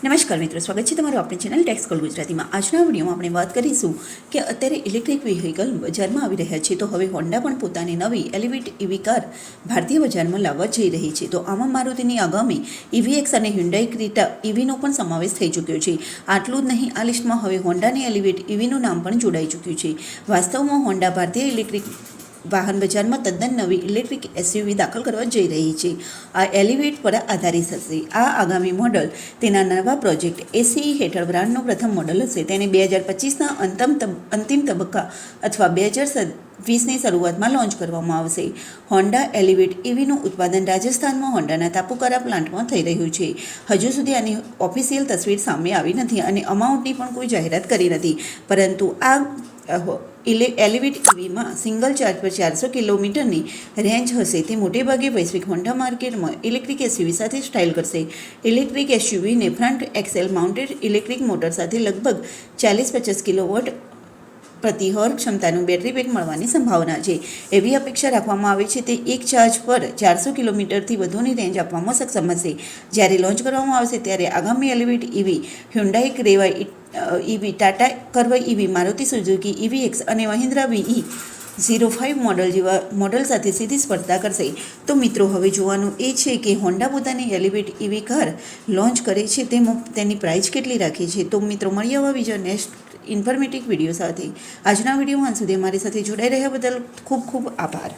નમસ્કાર મિત્રો, સ્વાગત છે તમારું આપણી ચેનલ ટેક્સ કોલ ગુજરાતીમાં. આજના વિડીયોમાં આપણે વાત કરીશું કે અત્યારે ઇલેક્ટ્રિક વ્હીકલ બજારમાં આવી રહ્યા છે, તો હવે હોન્ડા પણ પોતાની નવી એલિવેટ ઇવી કાર ભારતીય બજારમાં લાવવા જઈ રહી છે. તો આમાં મારુતિની આગામી EVX અને હ્યુન્ડાઈ ક્રેટા ઇવીનો પણ સમાવેશ થઈ ચૂક્યો છે. આટલું જ નહીં, આ લિસ્ટમાં હવે હોન્ડાની એલિવેટ ઇવીનું નામ પણ જોડાઈ ચૂક્યું છે. વાસ્તવમાં હોન્ડા ભારતીય ઇલેક્ટ્રિક વાહન બજારમાં તદ્દન નવી ઇલેક્ટ્રિક SUV દાખલ કરવા જઈ રહી છે. આ એલિવેટ પર આધારિત હશે. આ આગામી મોડલ તેના નવા પ્રોજેક્ટ ACE હેઠળ બ્રાન્ડનું પ્રથમ મોડલ હશે. તેને 2025ના અંતિમ તબક્કા અથવા 2020ની શરૂઆતમાં લોન્ચ કરવામાં આવશે. હોન્ડા એલિવેટ ઇવીનું ઉત્પાદન રાજસ્થાનમાં હોન્ડાના તાપુકારા પ્લાન્ટમાં થઈ રહ્યું છે. હજુ સુધી આની ઓફિશિયલ તસવીર સામે આવી નથી અને અમાઉન્ટની પણ કોઈ જાહેરાત કરી નથી, પરંતુ આ એલિવેટ ઇવીમાં સિંગલ ચાર્જ પર 400 કિલોમીટરની રેન્જ હશે. તે મોટેભાગે વૈશ્વિક હોન્ડા માર્કેટમાં ઇલેક્ટ્રિક SUV સાથે સ્ટાઇલ કરશે. ઇલેક્ટ્રિક SUVને front axle mounted electric motor સાથે લગભગ 40-50 કિલોવોટ પ્રતિ હોર ક્ષમતાનું બેટરી પેક મળવાની સંભાવના છે. એવી અપેક્ષા રાખવામાં આવે છે તે એક ચાર્જ પર 400 કિલોમીટરથી વધુની રેન્જ આપવામાં સક્ષમ હશે. જ્યારે લોન્ચ કરવામાં આવશે ત્યારે આગામી elevate EV Hyundai Creta EV, Tata curve EV, Maruti Suzuki EVX અને મહિન્દ્રા VE05 મોડલ જેવા મોડલ સાથે સીધી સ્પર્ધા કરશે. તો મિત્રો, હવે જોવાનું એ છે કે હોન્ડા પોતાની એલિવેટ ઇવી કાર લોન્ચ કરે છે તેની પ્રાઇસ કેટલી રાખે છે. તો મિત્રો, મળીએ આવા બીજા નેક્સ્ટ ઇન્ફોર્મેટિવ વિડીયો સાથે. આજના વિડીયોમાં સુધી અમારી સાથે જોડાઈ રહ્યા બદલ ખૂબ ખૂબ આભાર.